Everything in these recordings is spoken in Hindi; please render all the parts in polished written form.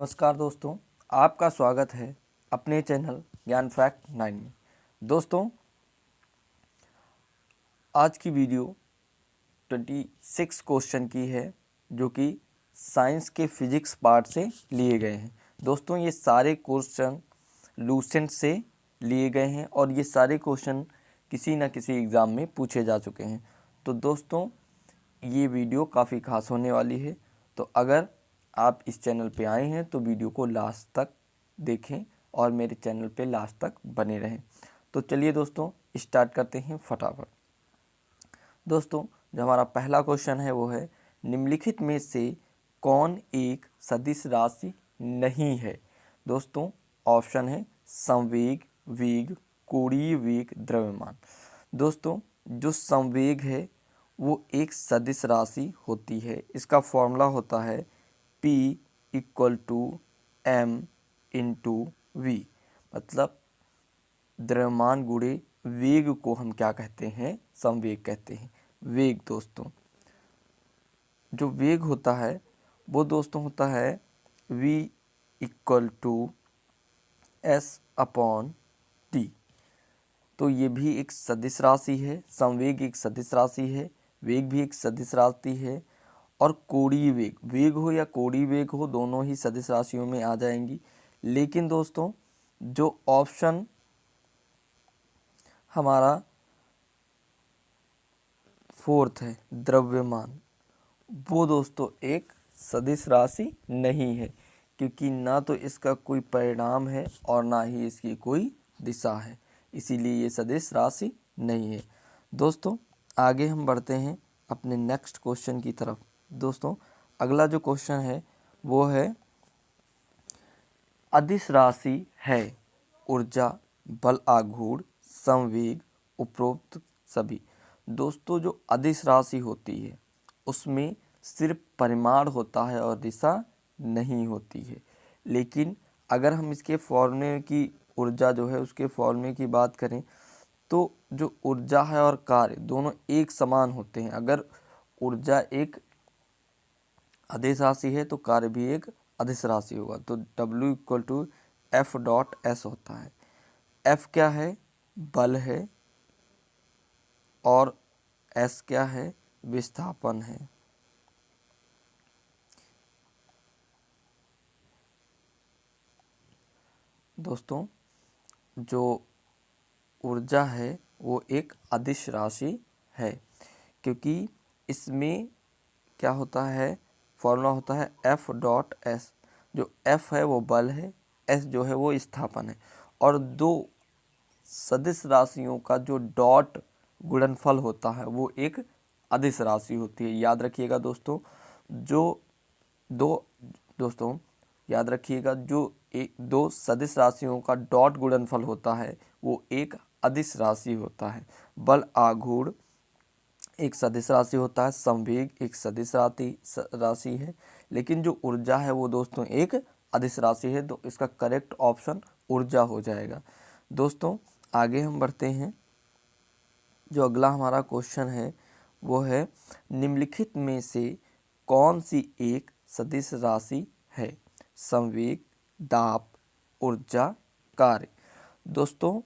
नमस्कार दोस्तों, आपका स्वागत है अपने चैनल ज्ञान फैक्ट 9 में। दोस्तों, आज की वीडियो 26 क्वेश्चन की है जो कि साइंस के फिजिक्स पार्ट से लिए गए हैं। दोस्तों, ये सारे क्वेश्चन लूसेंट से लिए गए हैं और ये सारे क्वेश्चन किसी न किसी एग्ज़ाम में पूछे जा चुके हैं। तो दोस्तों, ये वीडियो काफ़ी खास होने वाली है। तो अगर आप इस चैनल पे आए हैं तो वीडियो को लास्ट तक देखें और मेरे चैनल पे लास्ट तक बने रहें। तो चलिए दोस्तों, स्टार्ट करते हैं फटाफट। दोस्तों, जो हमारा पहला क्वेश्चन है वो है, निम्नलिखित में से कौन एक सदिश राशि नहीं है। दोस्तों, ऑप्शन है संवेग, वेग, कोणीय वेग, द्रव्यमान। दोस्तों, जो संवेग है वो एक सदिश राशि होती है। इसका फॉर्मूला होता है P = m/v। मतलब द्रव्यमान गुणे वेग को हम क्या कहते हैं? संवेग कहते हैं। वेग दोस्तों, जो वेग होता है वो दोस्तों होता है v = s/t। तो ये भी एक सदिश राशि है। संवेग एक सदिश राशि है, वेग भी एक सदिश राशि है और कोणीय वेग, वेग हो या कोणीय वेग हो, दोनों ही सदिश राशियों में आ जाएंगी। लेकिन दोस्तों, जो ऑप्शन हमारा फोर्थ है द्रव्यमान, वो दोस्तों एक सदिश राशि नहीं है, क्योंकि ना तो इसका कोई परिणाम है और ना ही इसकी कोई दिशा है, इसीलिए ये सदिश राशि नहीं है। दोस्तों, आगे हम बढ़ते हैं अपने नेक्स्ट क्वेश्चन की तरफ। दोस्तों, अगला जो क्वेश्चन है वो है, अदिश राशि है ऊर्जा, बल आघूर्ण, संवेग, उपरोक्त सभी। दोस्तों, जो अदिश राशि होती है उसमें सिर्फ परिमाण होता है और दिशा नहीं होती है। लेकिन अगर हम इसके फॉर्मूले की ऊर्जा जो है उसके फॉर्मूले की बात करें तो जो ऊर्जा है और कार्य दोनों एक समान होते हैं। अगर ऊर्जा एक अदिश राशि है तो कार्य भी एक अदिश राशि होगा। तो W = F.S होता है। F क्या है? बल है और S क्या है? विस्थापन है। दोस्तों, जो ऊर्जा है वो एक अदिश राशि है, क्योंकि इसमें क्या होता है, फॉर्मूला होता है F.S। जो F है वो बल है, S जो है वो विस्थापन है, और दो सदिश राशियों का जो डॉट गुणनफल होता है वो एक अदिश राशि होती है। याद रखिएगा दोस्तों, जो दो दोस्तों याद रखिएगा, जो दो सदिश राशियों का डॉट गुणनफल होता है वो एक अदिश राशि होता है। बल आघूर्ण एक सदिश राशि होता है, संवेग एक सदिश राशि है, लेकिन जो ऊर्जा है वो दोस्तों एक अदिश राशि है। तो इसका करेक्ट ऑप्शन ऊर्जा हो जाएगा। दोस्तों, आगे हम बढ़ते हैं। जो अगला हमारा क्वेश्चन है वो है, निम्नलिखित में से कौन सी एक सदिश राशि है? संवेग, दाब, ऊर्जा, कार्य। दोस्तों,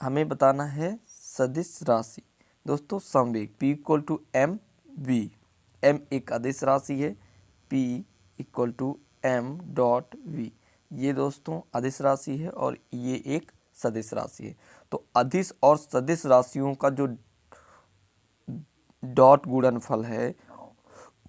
हमें बताना है सदिश राशि। दोस्तों, संवेग P = mv। m एक अदिश राशि है, P = m.v। ये दोस्तों अदिश राशि है और ये एक सदिश राशि है। तो अदिश और सदिश राशियों का जो डॉट गुणनफल है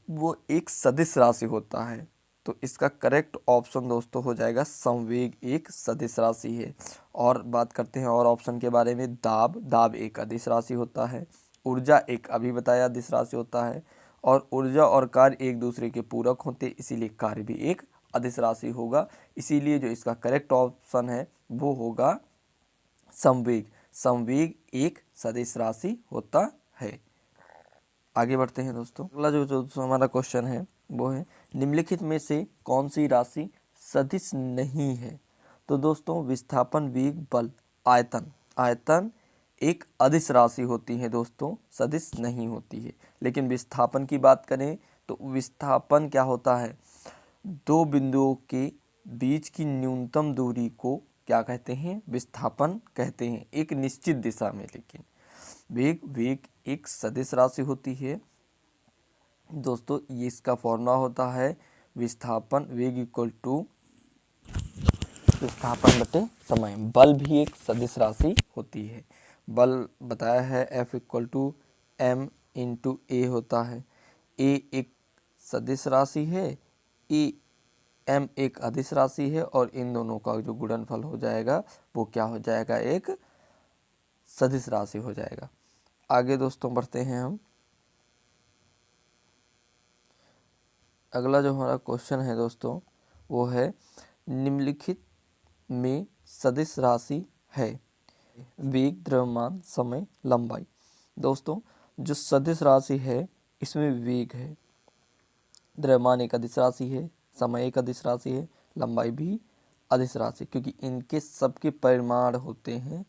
वो एक सदिश राशि होता है। तो इसका करेक्ट ऑप्शन दोस्तों हो जाएगा संवेग एक सदिश राशि है। और बात करते हैं और ऑप्शन के बारे में। दाब एक अदिश राशि होता है, ऊर्जा एक अभी बताया अदिश राशि होता है, और ऊर्जा और कार्य एक दूसरे के पूरक होते, इसीलिए कार्य भी एक अदिश राशि होगा। इसीलिए जो इसका करेक्ट ऑप्शन है वो होगा संवेग। संवेग एक सदिश राशि होता है। आगे बढ़ते हैं दोस्तों। अगला जो हमारा क्वेश्चन है वो है, निम्नलिखित में से कौन सी राशि सदिश नहीं है? तो दोस्तों, विस्थापन, वेग, बल, आयतन। आयतन एक अदिश राशि होती है दोस्तों, सदिश नहीं होती है। लेकिन विस्थापन की बात करें तो विस्थापन क्या होता है? दो बिंदुओं के बीच की न्यूनतम दूरी को क्या कहते हैं? विस्थापन कहते हैं, एक निश्चित दिशा में। लेकिन वेग एक सदिश राशि होती है दोस्तों। ये इसका फॉर्मूला होता है विस्थापन, वेग इक्वल टू विस्थापन बटे समय। बल भी एक सदिश राशि होती है। बल बताया है F equal to M into a होता है। ए एक सदिश राशि है, M एक अदिश राशि है, और इन दोनों का जो गुणनफल हो जाएगा वो क्या हो जाएगा? एक सदिश राशि हो जाएगा। आगे दोस्तों बढ़ते हैं हम। अगला जो हमारा क्वेश्चन है दोस्तों वो है निम्नलिखित में सदिश राशि है वेग, द्रव्यमान, समय, लंबाई। दोस्तों जो सदिश राशि है इसमें वेग है, द्रव्यमान एक अदिश राशि है, समय एक अदिश राशि है, लंबाई भी अदिश राशि, क्योंकि इनके सबके परिमाण होते हैं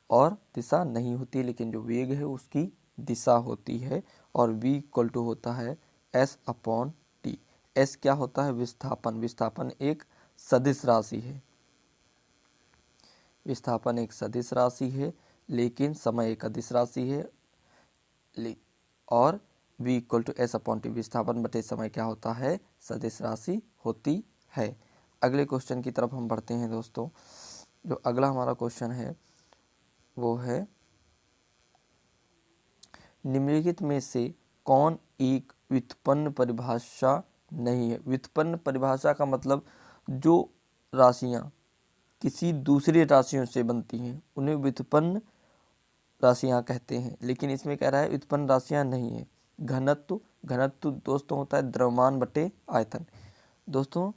और दिशा नहीं होती है। लेकिन जो वेग है उसकी दिशा होती है। और v इक्वल टू होता है s अपॉन टी। s क्या होता है? विस्थापन। विस्थापन एक सदिश राशि है, विस्थापन एक सदिश राशि है, लेकिन समय एक अदिश राशि है। और v equal to S upon T, विस्थापन बटे समय क्या होता है? सदिश राशि होती है। अगले क्वेश्चन की तरफ हम बढ़ते हैं दोस्तों। जो अगला हमारा क्वेश्चन है वो है निम्नलिखित में से कौन एक व्युत्पन्न परिभाषा नहीं है? व्युत्पन्न परिभाषा का मतलब जो राशियां किसी दूसरी राशियों से बनती हैं उन्हें व्युत्पन्न राशियां कहते हैं। लेकिन इसमें कह रहा है व्युत्पन्न राशियां नहीं है। घनत्व दोस्तों होता है द्रव्यमान बटे आयतन। दोस्तों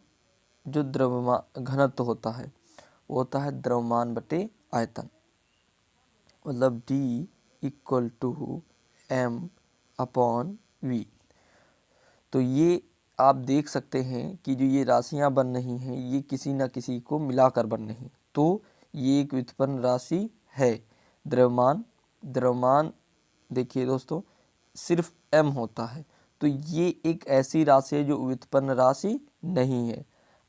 जो द्रव्यमान घनत्व होता है वो होता है द्रव्यमान बटे आयतन, मतलब D equal to M upon V। तो ये आप देख सकते हैं कि जो ये राशियां बन रही हैं ये किसी न किसी को मिलाकर बन रही, तो ये एक व्युत्पन्न राशि है। द्रव्यमान देखिए दोस्तों सिर्फ M होता है, तो ये एक ऐसी राशि है जो व्युत्पन्न राशि नहीं है।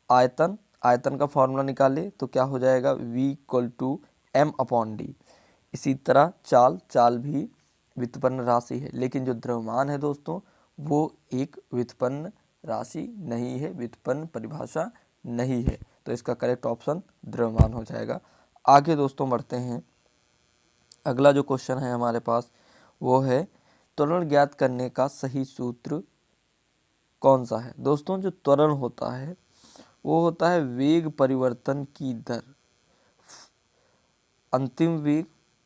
आयतन का फॉर्मूला निकाले तो क्या हो जाएगा? V equal to M upon D. इसी तरह चाल भी व्युत्पन्न राशि है, लेकिन जो द्रव्यमान है दोस्तों वो एक व्युत्पन्न राशि नहीं है, व्युत्पन्न परिभाषा नहीं है। तो इसका करेक्ट ऑप्शन द्रव्यमान हो जाएगा। आगे दोस्तों बढ़ते हैं। अगला जो क्वेश्चन है हमारे पास वो है त्वरण ज्ञात करने का सही सूत्र कौन सा है? दोस्तों जो त्वरण होता है वो होता है वेग परिवर्तन की दर, अंतिम वेग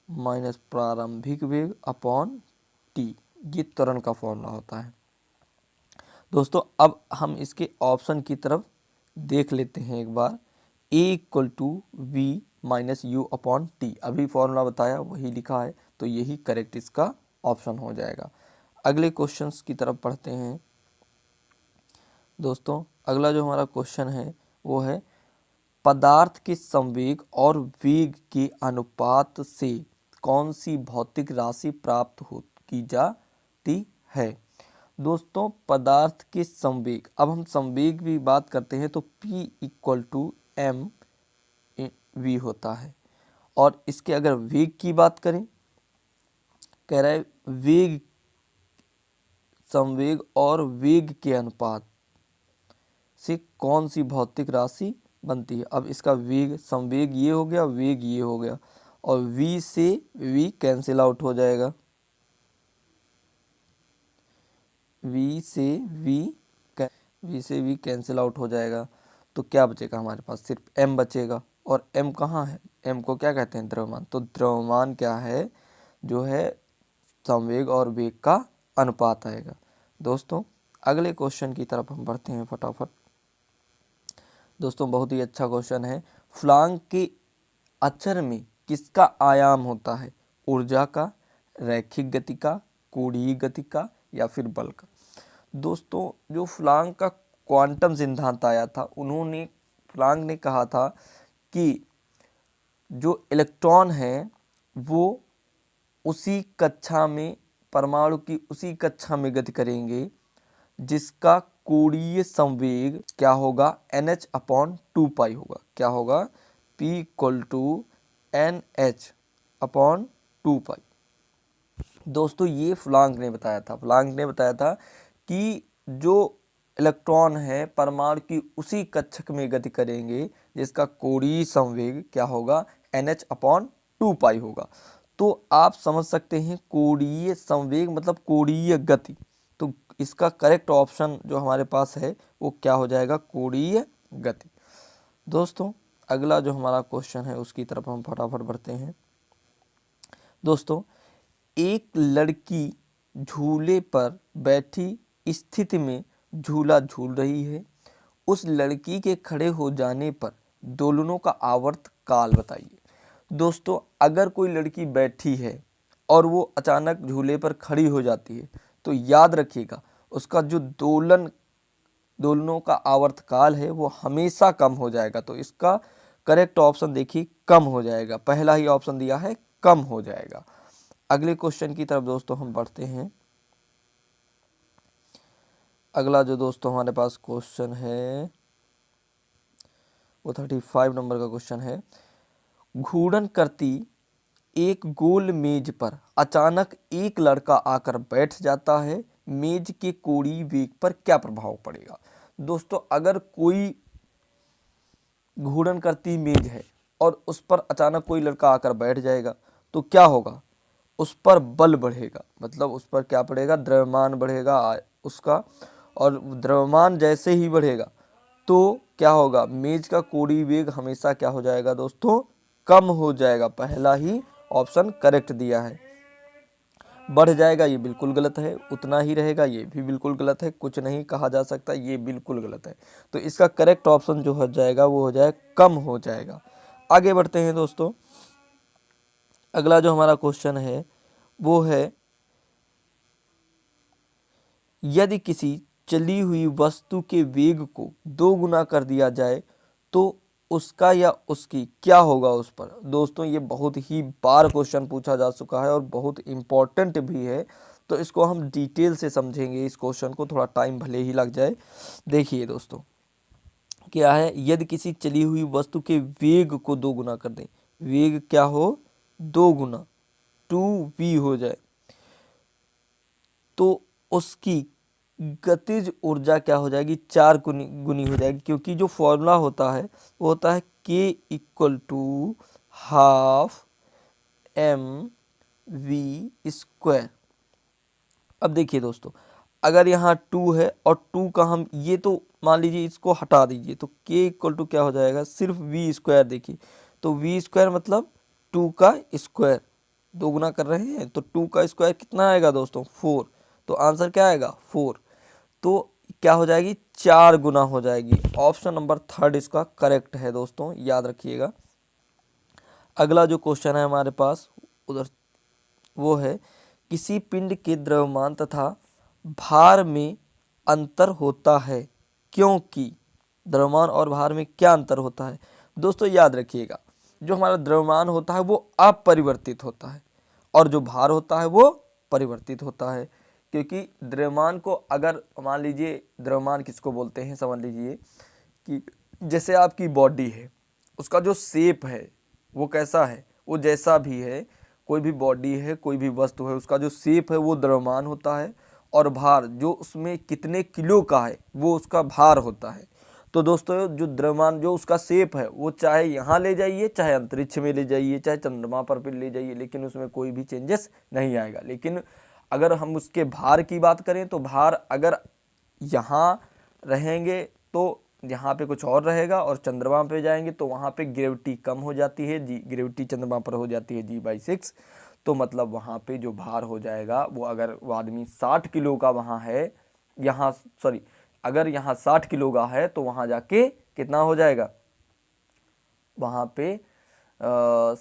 माइनस प्रारंभिक वेग अपॉन टी। ये त्वरण का फॉर्मूला होता है दोस्तों। अब हम इसके ऑप्शन की तरफ देख लेते हैं एक बार। A equal to V minus U upon T, अभी फॉर्मूला बताया वही लिखा है, तो यही करेक्ट इसका ऑप्शन हो जाएगा। अगले क्वेश्चंस की तरफ पढ़ते हैं दोस्तों। अगला जो हमारा क्वेश्चन है वो है पदार्थ के संवेग और वेग के अनुपात से कौन सी भौतिक राशि प्राप्त की जाती है? दोस्तों पदार्थ के संवेग, अब हम संवेग भी बात करते हैं तो P equal to M V होता है। और इसके अगर वेग की बात करें, कह रहा है वेग, संवेग और वेग के अनुपात से कौन सी भौतिक राशि बनती है? अब इसका वेग, संवेग ये हो गया, वेग ये हो गया, और v से v कैंसिल आउट हो जाएगा, v से v कैंसिल आउट हो जाएगा। तो क्या बचेगा हमारे पास? सिर्फ m बचेगा। और m कहाँ है? m को क्या कहते हैं? द्रव्यमान। तो द्रव्यमान क्या है? जो है संवेग और वेग का अनुपात आएगा। दोस्तों अगले क्वेश्चन की तरफ हम बढ़ते हैं फटाफट। दोस्तों बहुत ही अच्छा क्वेश्चन है। फ्लांग के अक्षर में किसका आयाम होता है? ऊर्जा का, रैखिक गति का, कोणीय गति का, या फिर बल का? दोस्तों जो फ्लांग का क्वांटम सिद्धांत आया था, फ्लांग ने कहा था कि जो इलेक्ट्रॉन है वो उसी कक्षा में, परमाणु की उसी कक्षा में गति करेंगे जिसका कोणीय संवेग क्या होगा, NH/2 होगा। क्या होगा, P = NH/2। दोस्तों ये प्लैंक ने बताया था। प्लैंक ने बताया था कि जो इलेक्ट्रॉन है परमाणु की उसी कक्षक में गति करेंगे जिसका कोणीय संवेग क्या होगा, NH/2 होगा। तो आप समझ सकते हैं कोणीय संवेग मतलब कोणीय गति। तो इसका करेक्ट ऑप्शन जो हमारे पास है वो क्या हो जाएगा, कोणीय गति। दोस्तों अगला जो हमारा क्वेश्चन है उसकी तरफ हम फटाफट बढ़ते हैं। दोस्तों एक लड़की झूले पर बैठी स्थिति में झूला झूल रही है। उस लड़की के खड़े हो जाने पर दोलनों का आवर्त काल बताइए। दोस्तों अगर कोई लड़की बैठी है और वो अचानक झूले पर खड़ी हो जाती है तो याद रखिएगा उसका जो दोलनों का आवर्त काल है वो हमेशा कम हो जाएगा। तो इसका करेक्ट ऑप्शन देखिए कम हो जाएगा। पहला ही ऑप्शन दिया है कम हो जाएगा। अगले क्वेश्चन की तरफ दोस्तों हम बढ़ते हैं। अगला जो दोस्तों हमारे पास क्वेश्चन है वो 35 नंबर का क्वेश्चन है। घूर्णन करती एक गोल मेज पर अचानक एक लड़का आकर बैठ जाता है। मेज के कोणीय वेग पर क्या प्रभाव पड़ेगा। दोस्तों अगर कोई घूर्णन करती मेज है और उस पर अचानक कोई लड़का आकर बैठ जाएगा तो क्या होगा, उस पर बल बढ़ेगा। मतलब उस पर क्या पड़ेगा, द्रव्यमान बढ़ेगा उसका। और द्रव्यमान जैसे ही बढ़ेगा तो क्या होगा, मेज का कोणीय वेग हमेशा क्या हो जाएगा दोस्तों, कम हो जाएगा। पहला ही ऑप्शन करेक्ट दिया है। बढ़ जाएगा ये बिल्कुल गलत है, उतना ही रहेगा ये भी बिल्कुल गलत है, कुछ नहीं कहा जा सकता ये बिल्कुल गलत है। तो इसका करेक्ट ऑप्शन जो हो जाएगा वो हो जाएगा कम हो जाएगा। आगे बढ़ते हैं दोस्तों। अगला जो हमारा क्वेश्चन है वो है यदि किसी चली हुई वस्तु के वेग को 2 गुना कर दिया जाए तो उसका या उसकी क्या होगा उस पर। दोस्तों ये बहुत ही बार क्वेश्चन पूछा जा चुका है और बहुत इम्पोर्टेंट भी है। तो इसको हम डिटेल से समझेंगे इस क्वेश्चन को, थोड़ा टाइम भले ही लग जाए। देखिए दोस्तों क्या है, यदि किसी चली हुई वस्तु के वेग को 2 गुना कर दें, वेग क्या हो 2 गुना 2v हो जाए तो उसकी गतिज ऊर्जा क्या हो जाएगी, 4 गुनी हो जाएगी। क्योंकि जो फॉर्मूला होता है वो होता है K = ½ mv²। अब देखिए दोस्तों अगर यहाँ 2 है और 2 का हम ये तो मान लीजिए इसको हटा दीजिए तो K = क्या हो जाएगा, सिर्फ v²। देखिए तो v² मतलब 2 का स्क्वायर, 2 गुना कर रहे हैं तो 2 का स्क्वायर कितना आएगा दोस्तों, 4। तो आंसर क्या आएगा 4। तो क्या हो जाएगी, 4 गुना हो जाएगी। ऑप्शन नंबर 3 इसका करेक्ट है दोस्तों, याद रखिएगा। अगला जो क्वेश्चन है हमारे पास उधर वो है किसी पिंड के द्रव्यमान तथा भार में अंतर होता है क्योंकि। द्रव्यमान और भार में क्या अंतर होता है। दोस्तों याद रखिएगा जो हमारा द्रव्यमान होता है वो अपरिवर्तित होता है और जो भार होता है वो परिवर्तित होता है। क्योंकि द्रव्यमान को अगर मान लीजिए, द्रव्यमान किसको बोलते हैं समझ लीजिए कि जैसे आपकी बॉडी है उसका जो शेप है वो कैसा है, वो जैसा भी है, कोई भी बॉडी है कोई भी वस्तु है उसका जो शेप है वो द्रव्यमान होता है और भार जो उसमें कितने किलो का है वो उसका भार होता है। तो दोस्तों जो द्रव्यमान जो उसका शेप है वो चाहे यहाँ ले जाइए, चाहे अंतरिक्ष में ले जाइए, चाहे चंद्रमा पर ले जाइए, लेकिन उसमें कोई भी चेंजेस नहीं आएगा। लेकिन अगर हम उसके भार की बात करें तो भार अगर यहाँ रहेंगे तो यहाँ पे कुछ और रहेगा और चंद्रमा पे जाएंगे तो वहाँ पे ग्रेविटी कम हो जाती है, ग्रेविटी चंद्रमा पर हो जाती है G/6। तो मतलब वहाँ पे जो भार हो जाएगा वो अगर वो आदमी 60 किलो का वहाँ है, यहाँ सॉरी अगर यहाँ 60 किलो का है तो वहाँ जाके कितना हो जाएगा, वहाँ पे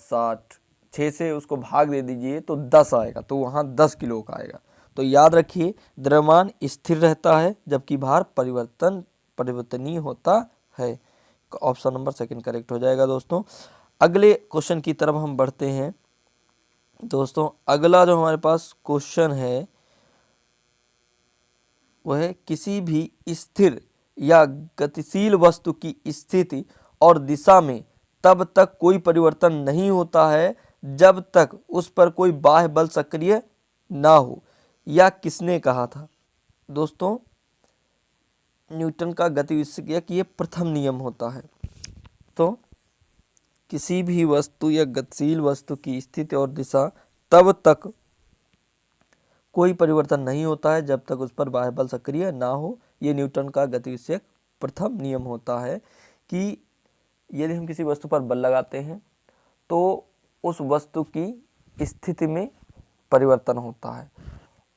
60 6 से उसको भाग दे दीजिए तो 10 आएगा, तो वहाँ 10 किलो का आएगा। तो याद रखिए द्रव्यमान स्थिर रहता है जबकि भार परिवर्तनीय होता है। ऑप्शन नंबर 2 करेक्ट हो जाएगा दोस्तों। अगले क्वेश्चन की तरफ हम बढ़ते हैं। दोस्तों अगला जो हमारे पास क्वेश्चन है वह किसी भी स्थिर या गतिशील वस्तु की स्थिति और दिशा में तब तक कोई परिवर्तन नहीं होता है जब तक उस पर कोई बाह्य बल सक्रिय ना हो। या किसने कहा था? दोस्तों, न्यूटन का गति विषयक ये प्रथम नियम होता है। तो किसी भी वस्तु या गतिशील वस्तु की स्थिति और दिशा तब तक कोई परिवर्तन नहीं होता है जब तक उस पर बाह्य बल सक्रिय ना हो। ये न्यूटन का गति विषयक प्रथम नियम होता है कि यदि हम किसी वस्तु पर बल लगाते हैं तो उस वस्तु की स्थिति में परिवर्तन होता है,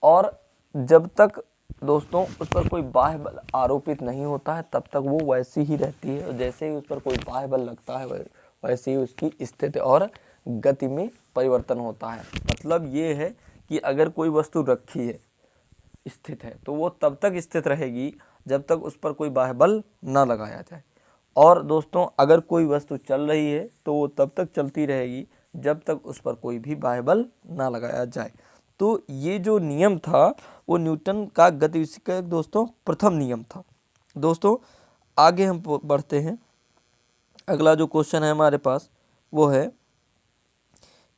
और जब तक दोस्तों उस पर कोई बाह्य बल आरोपित नहीं होता है तब तक वो वैसी ही रहती है, और जैसे ही उस पर कोई बाह्य बल लगता है वैसे ही उसकी स्थिति और गति में परिवर्तन होता है। मतलब ये है कि अगर कोई वस्तु रखी है, स्थित है, तो वो तब तक स्थित रहेगी जब तक उस पर कोई बाह्य बल ना लगाया जाए, और दोस्तों अगर कोई वस्तु चल रही है तो वो तब तक चलती रहेगी जब तक उस पर कोई भी बाह्य बल ना लगाया जाए। तो ये जो नियम था वो न्यूटन का गति विषयक दोस्तों प्रथम नियम था। दोस्तों आगे हम बढ़ते हैं। अगला जो क्वेश्चन है हमारे पास वो है,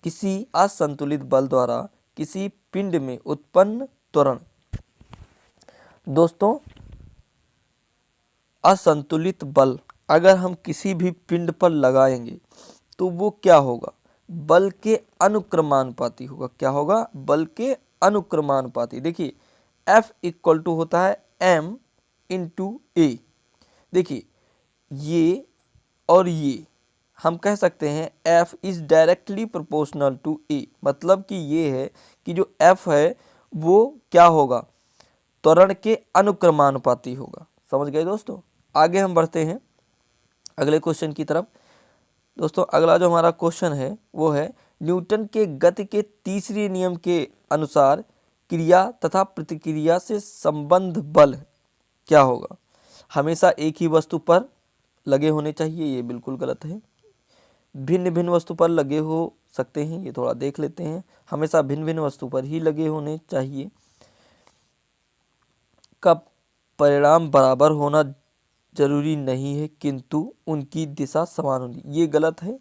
किसी असंतुलित बल द्वारा किसी पिंड में उत्पन्न त्वरण। दोस्तों असंतुलित बल अगर हम किसी भी पिंड पर लगाएंगे तो वो क्या होगा? बल के अनुक्रमानुपाती होगा। क्या होगा? बल के अनुक्रमानुपाती। देखिए F इक्वल टू होता है m इंटू ए। देखिए ये और ये हम कह सकते हैं F is directly proportional to a. मतलब कि ये है कि जो F है वो क्या होगा? त्वरण के अनुक्रमानुपाती होगा। समझ गए दोस्तों? आगे हम बढ़ते हैं अगले क्वेश्चन की तरफ। दोस्तों अगला जो हमारा क्वेश्चन है वो है, न्यूटन के गति के तीसरे नियम के अनुसार क्रिया तथा प्रतिक्रिया से संबंध बल क्या होगा? हमेशा एक ही वस्तु पर लगे होने चाहिए, ये बिल्कुल गलत है। भिन्न भिन्न वस्तु पर लगे हो सकते हैं, ये थोड़ा देख लेते हैं। हमेशा भिन्न भिन्न वस्तु पर ही लगे होने चाहिए। का परिणाम बराबर होना जरूरी नहीं है किंतु उनकी दिशा समान होनी, ये गलत है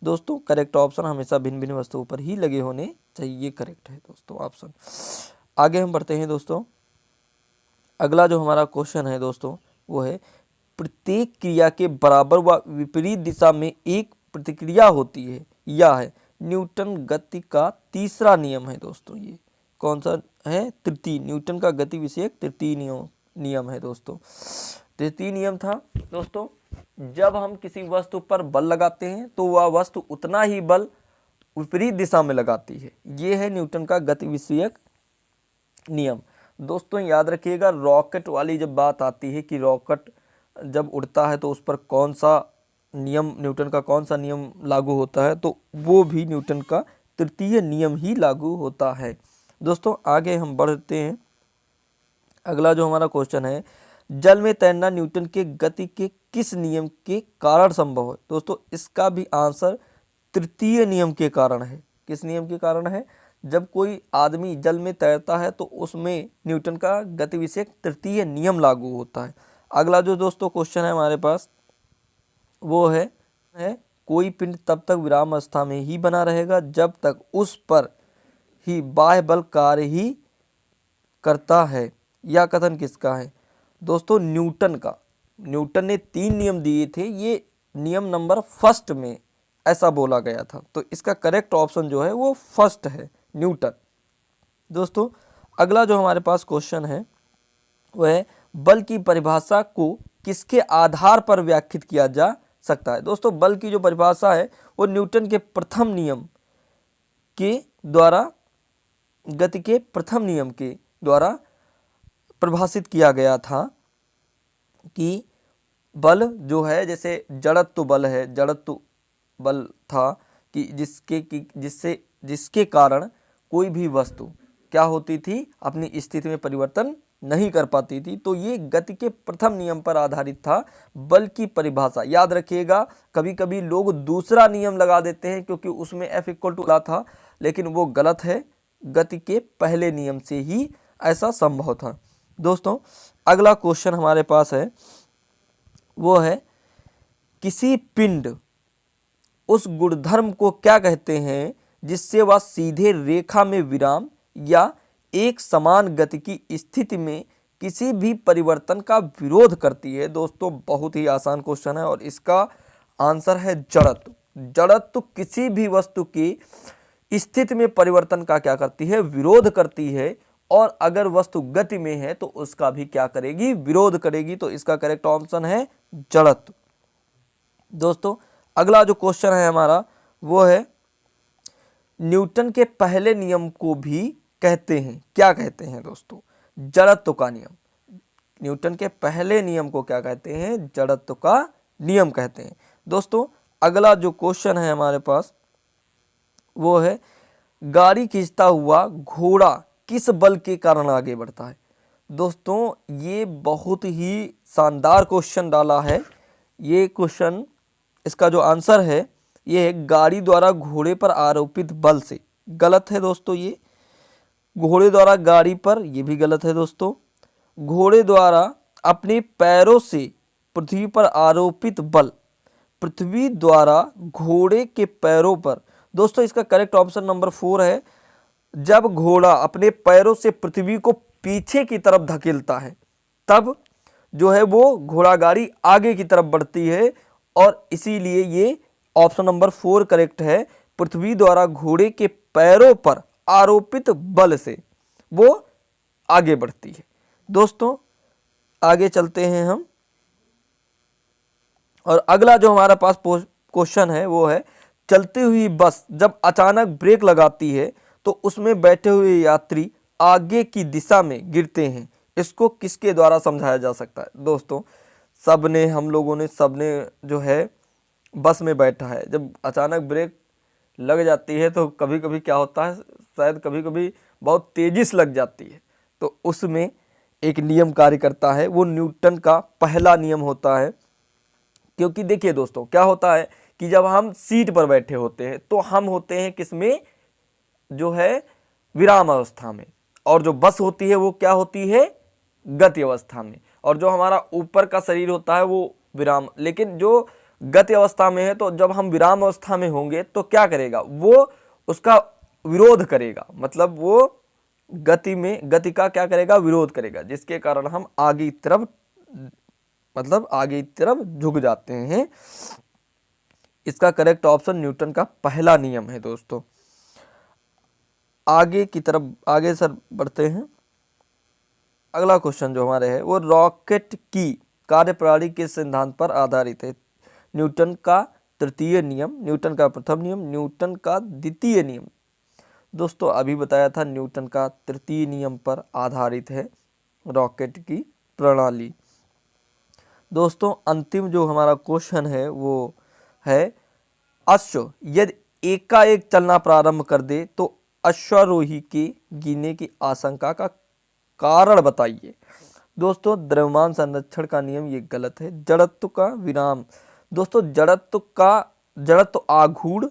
दोस्तों। करेक्ट ऑप्शन हमेशा भिन्न भिन्न वस्तुओं पर ही लगे होने चाहिए, ये करेक्ट है दोस्तों ऑप्शन। आगे हम बढ़ते हैं दोस्तों। अगला जो हमारा क्वेश्चन है दोस्तों वो है, प्रत्येक क्रिया के बराबर व विपरीत दिशा में एक प्रतिक्रिया होती है। यह है न्यूटन गति का तीसरा नियम है दोस्तों। ये कौन सा है? तृतीय। न्यूटन का गति विषयक तृतीय नियम है दोस्तों। तृतीय नियम था दोस्तों, जब हम किसी वस्तु पर बल लगाते हैं तो वह वस्तु उतना ही बल विपरीत दिशा में लगाती है। ये है न्यूटन का गति विषयक नियम। दोस्तों याद रखिएगा, रॉकेट वाली जब बात आती है कि रॉकेट जब उड़ता है तो उस पर कौन सा नियम, न्यूटन का कौन सा नियम लागू होता है, तो वो भी न्यूटन का तृतीय नियम ही लागू होता है। दोस्तों आगे हम बढ़ते हैं। अगला जो हमारा क्वेश्चन है, जल में तैरना न्यूटन के गति के किस नियम के कारण संभव है? दोस्तों इसका भी आंसर तृतीय नियम के कारण है। किस नियम के कारण है? जब कोई आदमी जल में तैरता है तो उसमें न्यूटन का गति विषयक तृतीय नियम लागू होता है। अगला जो दोस्तों क्वेश्चन है हमारे पास वो है कोई पिंड तब तक विराम अवस्था में ही बना रहेगा जब तक उस पर ही बाह्य बल कार्य ही करता है। यह कथन किसका है? दोस्तों न्यूटन का। न्यूटन ने 3 नियम दिए थे, ये नियम नंबर फर्स्ट में ऐसा बोला गया था, तो इसका करेक्ट ऑप्शन जो है वो फर्स्ट है, न्यूटन। दोस्तों अगला जो हमारे पास क्वेश्चन है वह है, बल की परिभाषा को किसके आधार पर व्याख्यात किया जा सकता है? दोस्तों बल की जो परिभाषा है वो न्यूटन के प्रथम नियम के द्वारा, गति के प्रथम नियम के द्वारा परिभाषित किया गया था कि बल जो है, जैसे जड़त्व बल है, जड़त्व बल था कि जिसके कारण कोई भी वस्तु क्या होती थी? अपनी स्थिति में परिवर्तन नहीं कर पाती थी। तो ये गति के प्रथम नियम पर आधारित था बल की परिभाषा। याद रखिएगा, कभी कभी लोग दूसरा नियम लगा देते हैं क्योंकि उसमें F इक्वल टू था, लेकिन वो गलत है। गति के पहले नियम से ही ऐसा संभव था। दोस्तों अगला क्वेश्चन हमारे पास है, वो है किसी पिंड उस गुणधर्म को क्या कहते हैं जिससे वह सीधे रेखा में विराम या एक समान गति की स्थिति में किसी भी परिवर्तन का विरोध करती है। दोस्तों बहुत ही आसान क्वेश्चन है और इसका आंसर है जड़त्व। जड़त्व किसी भी वस्तु की स्थिति में परिवर्तन का क्या करती है, विरोध करती है, और अगर वस्तु गति में है तो उसका भी क्या करेगी, विरोध करेगी। तो इसका करेक्ट ऑप्शन है जड़त्व। दोस्तों अगला जो क्वेश्चन है हमारा वो है न्यूटन के पहले नियम को भी कहते हैं, क्या कहते हैं दोस्तों, जड़त्व का नियम। न्यूटन के पहले नियम को क्या कहते हैं, जड़त्व का नियम कहते हैं। दोस्तों अगला जो क्वेश्चन है हमारे पास वो है गाड़ी खींचता हुआ घोड़ा किस बल के कारण आगे बढ़ता है। दोस्तों ये बहुत ही शानदार क्वेश्चन डाला है। ये क्वेश्चन, इसका जो आंसर है ये है गाड़ी द्वारा घोड़े पर आरोपित बल से। गलत है दोस्तों, ये घोड़े द्वारा गाड़ी पर, ये भी गलत है दोस्तों। घोड़े द्वारा अपने पैरों से पृथ्वी पर आरोपित बल, पृथ्वी द्वारा घोड़े के पैरों पर। दोस्तों इसका करेक्ट ऑप्शन नंबर 4 है। जब घोड़ा अपने पैरों से पृथ्वी को पीछे की तरफ धकेलता है तब जो है वो घोड़ा गाड़ी आगे की तरफ बढ़ती है, और इसीलिए ये ऑप्शन नंबर 4 करेक्ट है। पृथ्वी द्वारा घोड़े के पैरों पर आरोपित बल से वो आगे बढ़ती है। दोस्तों आगे चलते हैं हम, और अगला जो हमारे पास क्वेश्चन है वो है चलती हुई बस जब अचानक ब्रेक लगाती है तो उसमें बैठे हुए यात्री आगे की दिशा में गिरते हैं, इसको किसके द्वारा समझाया जा सकता है। दोस्तों सबने, हम लोगों ने, सबने जो है बस में बैठा है, जब अचानक ब्रेक लग जाती है तो कभी कभी क्या होता है, शायद कभी कभी बहुत तेजी से लग जाती है, तो उसमें एक नियम कार्य करता है, वो न्यूटन का पहला नियम होता है। क्योंकि देखिए दोस्तों क्या होता है कि जब हम सीट पर बैठे होते हैं तो हम होते हैं किसमें, जो है विराम अवस्था में, और जो बस होती है वो क्या होती है, गति अवस्था में, और जो हमारा ऊपर का शरीर होता है वो विराम। लेकिन जो गति अवस्था में है तो जब हम विराम अवस्था में होंगे तो क्या करेगा, वो उसका विरोध करेगा, मतलब वो गति में, गति का क्या करेगा, विरोध करेगा, जिसके कारण हम आगे की तरफ, मतलब आगे की तरफ झुक जाते हैं। इसका करेक्ट ऑप्शन न्यूटन का पहला नियम है। दोस्तों आगे की तरफ, आगे सर बढ़ते हैं। अगला क्वेश्चन जो हमारे है वो रॉकेट की कार्यप्रणाली के सिद्धांत पर आधारित है। न्यूटन का तृतीय नियम, न्यूटन का प्रथम नियम, न्यूटन का द्वितीय नियम। दोस्तों अभी बताया था न्यूटन का तृतीय नियम पर आधारित है रॉकेट की प्रणाली। दोस्तों अंतिम जो हमारा क्वेश्चन है वो है अश्व यदि एकाएक चलना प्रारंभ कर दे तो अश्वारोही के गिरने की आशंका का कारण बताइए। दोस्तों द्रव्यमान संरक्षण का नियम ये गलत है। जड़त्व का विराम, दोस्तों जड़त्व आघूर्ण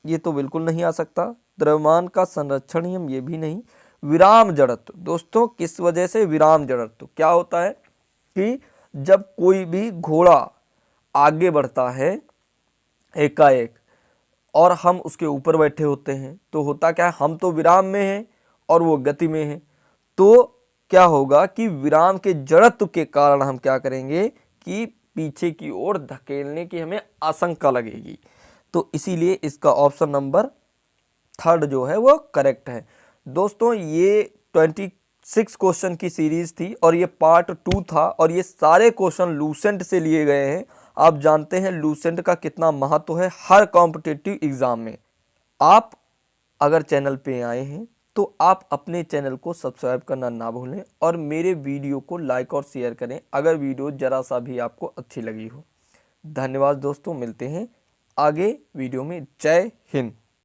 ये तो बिल्कुल नहीं आ सकता। द्रव्यमान का संरक्षण नियम ये भी नहीं। विराम जड़त्व, दोस्तों किस वजह से विराम जड़त्व, क्या होता है कि जब कोई भी घोड़ा आगे बढ़ता है एकाएक और हम उसके ऊपर बैठे होते हैं तो होता क्या है, हम तो विराम में हैं और वो गति में है, तो क्या होगा कि विराम के जड़त्व के कारण हम क्या करेंगे कि पीछे की ओर धकेलने की हमें आशंका लगेगी। तो इसीलिए इसका ऑप्शन नंबर 3 जो है वो करेक्ट है। दोस्तों ये 26 क्वेश्चन की सीरीज थी और ये पार्ट 2 था, और ये सारे क्वेश्चन लूसेंट से लिए गए हैं। आप जानते हैं लूसेंट का कितना महत्व है हर कॉम्पिटिटिव एग्जाम में। आप अगर चैनल पे आए हैं तो आप अपने चैनल को सब्सक्राइब करना ना भूलें और मेरे वीडियो को लाइक और शेयर करें अगर वीडियो ज़रा सा भी आपको अच्छी लगी हो। धन्यवाद दोस्तों, मिलते हैं आगे वीडियो में। जय हिंद।